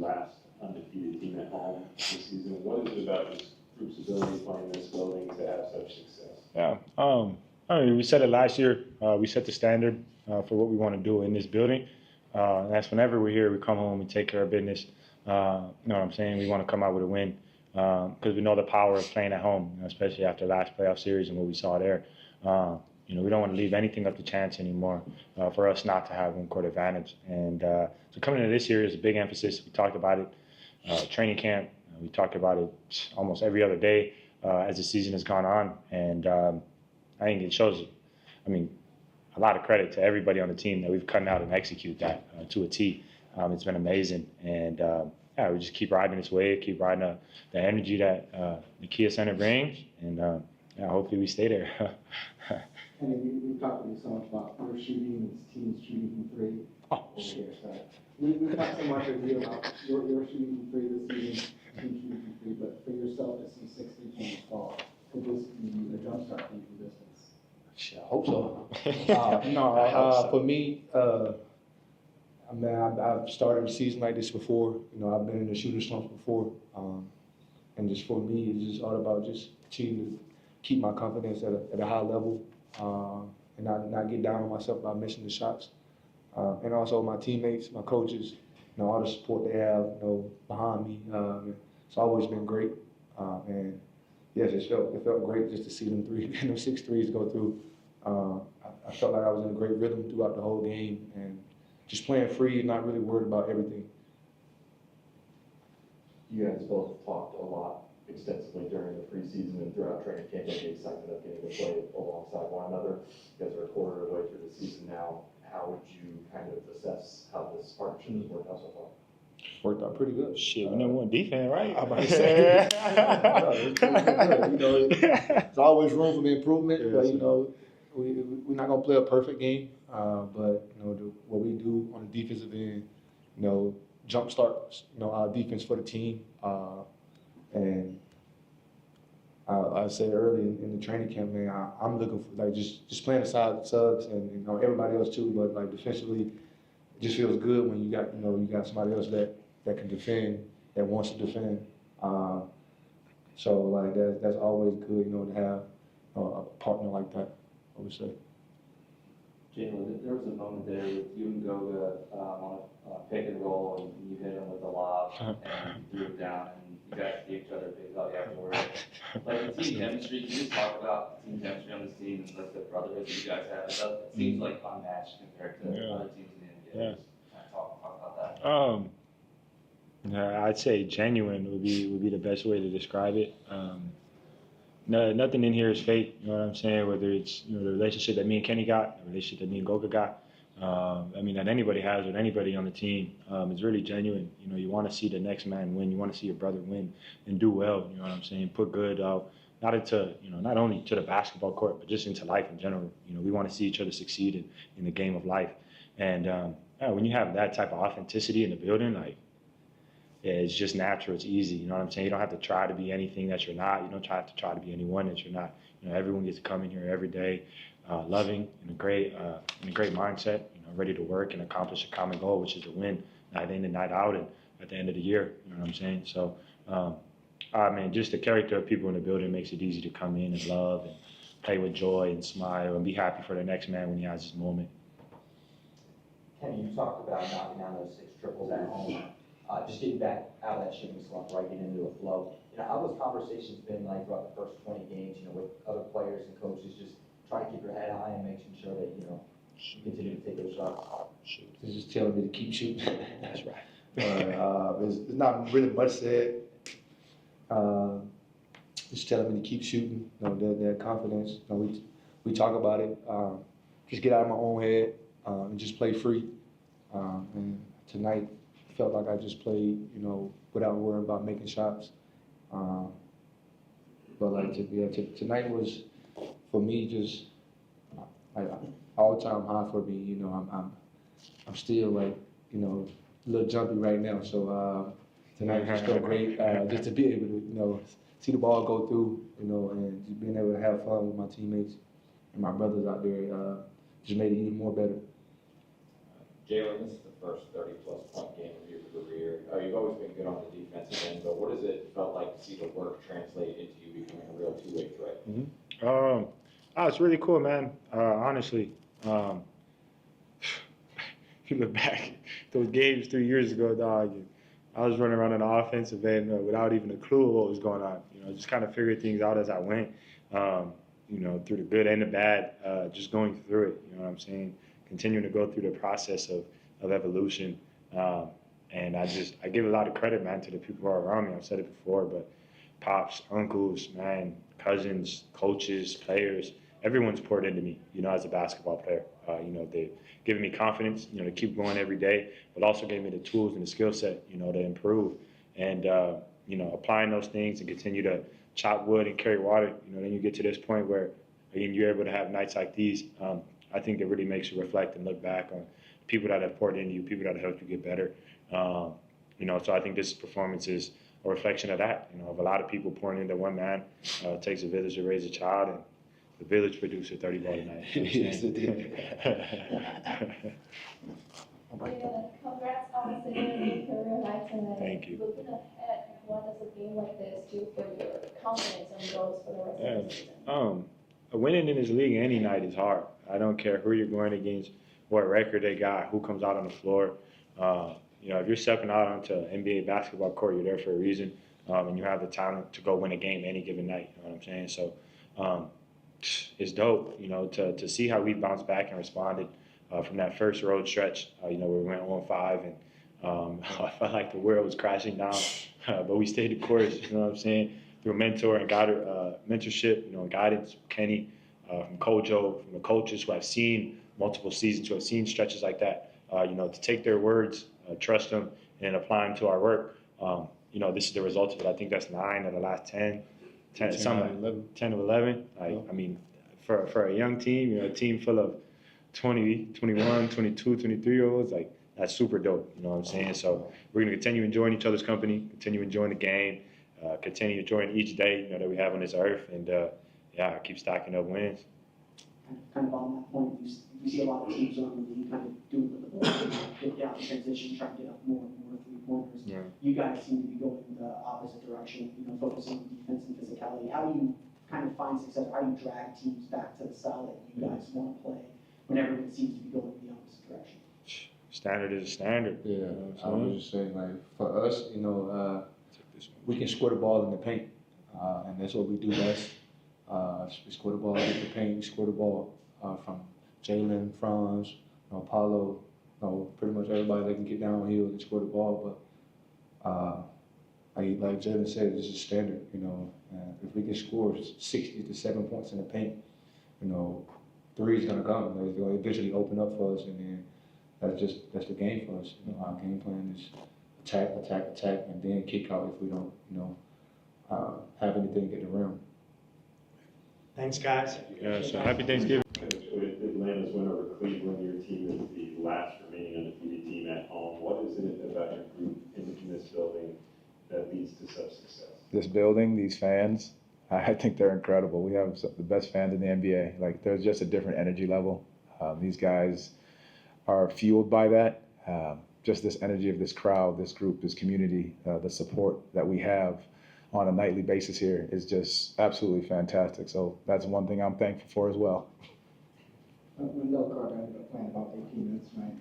last undefeated team at home this season. What is it about this group's ability playing in this building to have such success? Yeah. I mean, we said it last year. We set the standard for what we want to do in this building. And that's whenever we're here, we come home and take care of business. You know what I'm saying? We want to come out with a win because we know the power of playing at home, you know, especially after last playoff series and what we saw there. You know, we don't want to leave anything up to chance anymore for us not to have home court advantage. And so coming into this year is a big emphasis. We talked about it training camp. We talked about it almost every other day as the season has gone on. And I think it shows, I mean, a lot of credit to everybody on the team that we've cut out and execute that to a T. It's been amazing. And yeah, we just keep riding this wave, keep riding the energy that the Kia Center brings. And yeah, hopefully we stay there. And we've talked to you so much about your shooting and this team's shooting from three. Oh, here, so we've talked so much with you about your shooting from three this season, team shooting from three, but for yourself to see 6 3-pointers fall, could this be a jump start for you from distance? Shit, I hope so. For me, I mean, I've started a season like this before. You know, I've been in the shooting slumps before, and just for me, it's just all about just continuing to keep my confidence at a high level, and not get down on myself by missing the shots. And also my teammates, my coaches, you know, all the support they have, you know, behind me. It's always been great, and yes, it felt great just to see them 6 threes go through. I felt like I was in a great rhythm throughout the whole game, and just playing free, not really worried about everything. You guys both talked a lot extensively during the preseason and throughout training camp about the excitement of getting to play alongside one another. You guys are a quarter of the way through the season now. How would you kind of assess how this partnership has worked out so far? Worked out pretty good. Shit, we number one defense, right? I'm about to say. No, it's good. You know, there's always room for improvement, Yeah, but you know, we're not gonna play a perfect game. But you know, what we do on the defensive end, you know, jumpstart, you know, our defense for the team. And I said early in the training camp, man, I'm looking for like just playing aside Suggs and you know everybody else too, but like defensively, it just feels good when you got somebody else that can defend, that wants to defend. So like that's always good, you know, to have a partner like that, I would say. Jalen, there was a moment there with you and Goga on a pick and roll, and you hit him with a lob, and you threw it down, and you guys gave each other a big hug afterwards. Like the team chemistry, can you just talk about the team chemistry on this team and like the brotherhood that you guys have? It seems like unmatched compared to other teams in the NBA. Yeah. Just kind of talk about that. Yeah, I'd say genuine would be the best way to describe it. No, nothing in here is fake. You know what I'm saying? Whether it's the relationship that me and Kenny got, the relationship that me and Goga got. I mean, that anybody has with anybody on the team. It's really genuine. You know, you want to see the next man win. You want to see your brother win and do well. You know what I'm saying? Put good out, not only to the basketball court, but just into life in general. You know, we want to see each other succeed in the game of life. And when you have that type of authenticity in the building, like, yeah, it's just natural. It's easy. You know what I'm saying? You don't have to try to be anything that you're not. You don't have to try to be anyone that you're not. You know, everyone gets to come in here every day, loving, in a great mindset. You know, ready to work and accomplish a common goal, which is a win, night in and night out, and at the end of the year. You know what I'm saying? So, I mean, just the character of people in the building makes it easy to come in and love and play with joy and smile and be happy for the next man when he has his moment. Kenny, you talked about knocking down those 6 triples at home. Just getting back out of that shooting slump, right, getting into a flow. You know, how those conversations been like throughout the first 20 games, you know, with other players and coaches, just trying to keep your head high and making sure that, you know, you continue to take those shots? They're just telling me to keep shooting. That's right. There's not really much said. Just telling me to keep shooting. You know, their confidence. You know, we talk about it. Just get out of my own head and just play free. And tonight, felt like I just played, you know, without worrying about making shots. But like tonight was for me just like all-time high for me. You know, I'm still like, you know, a little jumpy right now. So tonight just felt great just to be able to, you know, see the ball go through, you know, and just being able to have fun with my teammates and my brothers out there just made it even more better. Jalen, this is the first 30-plus point game of your career. You've always always been good on the defensive end, but what has it felt like to see the work translate into you becoming a real two-way threat? It's really cool, man. Honestly, you look back those games 3 years ago, dog. I was running around on the offensive end without even a clue of what was going on. Just kind of figured things out as I went. Through the good and the bad, just going through it. You know what I'm saying? Continuing to go through the process of evolution. And I give a lot of credit, man, to the people who are around me. I've said it before, but pops, uncles, man, cousins, coaches, players, everyone's poured into me, as a basketball player. They've given me confidence, to keep going every day, but also gave me the tools and the skill set, to improve. And, applying those things and continue to chop wood and carry water, then you get to this point where, again, you're able to have nights like these. I think it really makes you reflect and look back on people that have poured into you, people that have helped you get better. So I think this performance is a reflection of that, of a lot of people pouring into one man. It takes a village to raise a child, and the village produced a 30-ball tonight. Yes, it did. Congrats on seeing your career night tonight. Thank you. Looking ahead, what does a game like this do for your confidence and goals for the rest of the season? Winning in this league any night is hard. I don't care who you're going against, what record they got, who comes out on the floor. If you're stepping out onto an NBA basketball court, you're there for a reason, and you have the talent to go win a game any given night. You know what I'm saying? So it's dope, to see how we bounced back and responded from that first road stretch. Where we went 1-5, and I felt like the world was crashing down, but we stayed the course. You know what I'm saying? Through mentor and mentorship, guidance, Kenny, from Kojo, from the coaches who have seen multiple seasons, who have seen stretches like that. To take their words, trust them, and apply them to our work. This is the result of it. I think that's 9 of the last 10 or 11. I mean, for a young team, a team full of 20, 21, 22, 23-year-olds, that's super dope. You know what I'm saying? So we're going to continue enjoying each other's company, continue enjoying the game, continue enjoying each day, that we have on this earth, and keep stacking up wins. Kind of on that point, you see a lot of teams around the league kind of doing what the ball, get down transition, trying to get up more and more three-pointers. Yeah. You guys seem to be going the opposite direction, focusing on defense and physicality. How do you kind of find success? How do you drag teams back to the style that you guys want to play when everyone seems to be going the opposite direction? Standard is a standard. Yeah, I was just saying, for us, we can score the ball in the paint, and that's what we do best. We score the ball in the paint, we score the ball from Jalen, Franz, Paulo, pretty much everybody that can get downhill and score the ball. But like Jalen said, this is standard. If we can score 60 to 7 points in the paint, 3 is gonna come. It's gonna eventually open up for us, and then that's the game for us. Our game plan is attack, and then kick out if we don't, have anything at the rim. Thanks, guys. Yeah, so happy Thanksgiving. With Atlanta's win over Cleveland, your team is the last remaining undefeated team at home. What is it about your group in this building that leads to such success? This building, these fans, I think they're incredible. We have the best fans in the NBA. There's just a different energy level. These guys are fueled by that. Just this energy of this crowd, this group, this community, the support that we have on a nightly basis here is just absolutely fantastic. So that's one thing I'm thankful for as well. Wendell Carter ended up playing about 18 minutes tonight.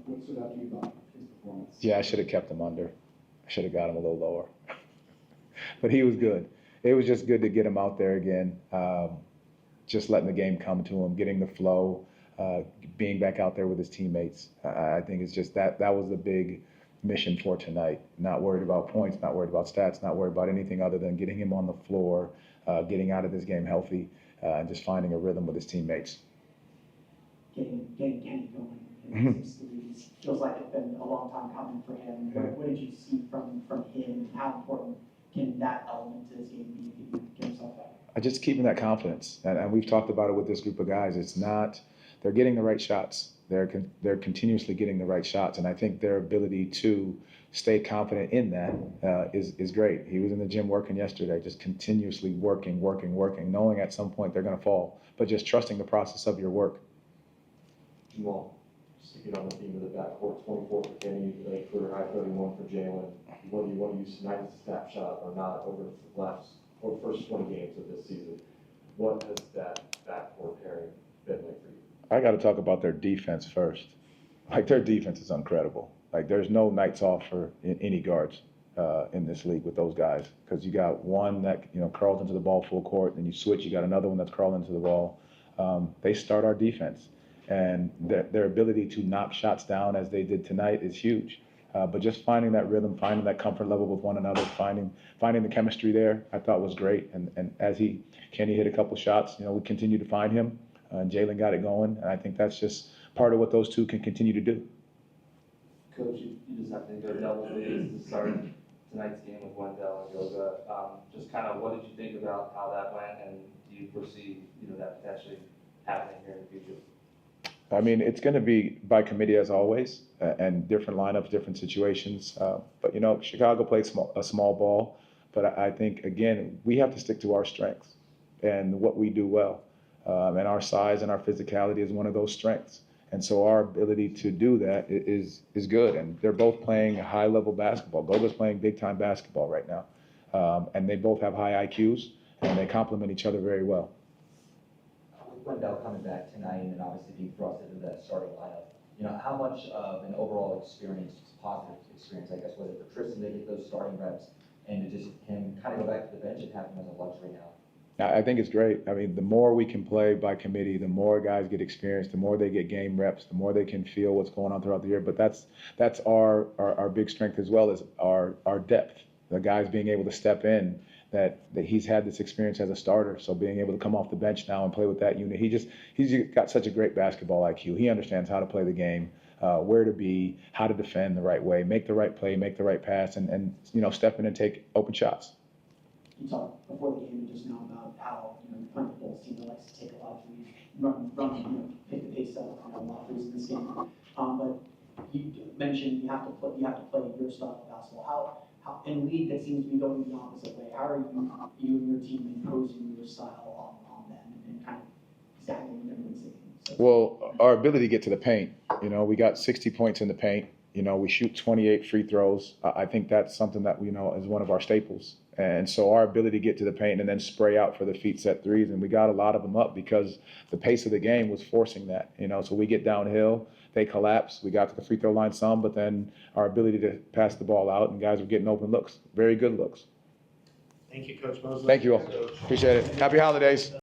What stood out to you about his performance? Yeah, I should have kept him under. I should have got him a little lower. But he was good. It was just good to get him out there again, just letting the game come to him, getting the flow, being back out there with his teammates. I think it's just that was the big mission for tonight. Not worried about points, not worried about stats, not worried about anything other than getting him on the floor, getting out of this game healthy, and just finding a rhythm with his teammates. Getting Kenny going. Feels like it's been a long time coming for him. What did you see from him? How important can that element to his game be to get himself back? Just keeping that confidence, and we've talked about it with this group of guys. It's not they're getting the right shots. They're continuously getting the right shots, and I think their ability to stay confident in that is great. He was in the gym working yesterday, just continuously working, knowing at some point they're going to fall, but just trusting the process of your work. Jamal, to get on the theme of the backcourt, 24 for Kenny, like career high 31 for Jalen. Whether you want to use tonight as a snapshot or not over the last or first 20 games of this season, what has that backcourt pairing been like for you? I got to talk about their defense first. Like, their defense is incredible. Like, there's no nights off for any guards in this league with those guys, because you got one that, you know, crawls into the ball full court, then you switch, you got another one that's crawling into the ball. They start our defense, and their ability to knock shots down as they did tonight is huge. But just finding that rhythm, finding that comfort level with one another, finding the chemistry there, I thought was great. And as Kenny hit a couple shots, you know, we continue to find him. Jalen got it going, and I think that's just part of what those two can continue to do. Coach, you just have to go double digits to start tonight's game with Wendell and Goga. Just kind of what did you think about how that went, and do you foresee, you know, that potentially happening here in the future? I mean, it's going to be by committee as always, and different lineups, different situations. But, you know, Chicago played a small ball, but I think, again, we have to stick to our strengths and what we do well. And our size and our physicality is one of those strengths. And so our ability to do that is good. And they're both playing high-level basketball. Goga's playing big-time basketball right now. And they both have high IQs, and they complement each other very well. With Wendell coming back tonight and obviously being thrust into that starting lineup, you know, how much of an overall experience, positive experience, I guess, was it for Tristan to get those starting reps and to just him kind of go back to the bench and have him as a luxury now? I think it's great. I mean, the more we can play by committee, the more guys get experience, the more they get game reps, the more they can feel what's going on throughout the year. But that's our big strength as well, as our depth. The guys being able to step in, that he's had this experience as a starter, so being able to come off the bench now and play with that unit. He's got such a great basketball IQ. He understands how to play the game, where to be, how to defend the right way, make the right play, make the right pass, and you know, step in and take open shots. You talked before the game just now about how, you know, playing the Bulls team that likes to take a lot of threes, run, you know, pick the pace up on a lot of threes in this game. But you mentioned you have to play your style of basketball. How in a league that seems to be going the opposite way, how are you and your team imposing your style on them and kind of stacking them in the game? So, Well, our ability to get to the paint, you know, we got 60 points in the paint. You know, we shoot 28 free throws. I think that's something that we know is one of our staples. And so our ability to get to the paint and then spray out for the feet set threes, and we got a lot of them up because the pace of the game was forcing that. You know, so we get downhill, they collapse. We got to the free throw line some, but then our ability to pass the ball out, and guys were getting open looks, very good looks. Thank you, Coach Mosley. Thank you all. Appreciate it. Happy holidays.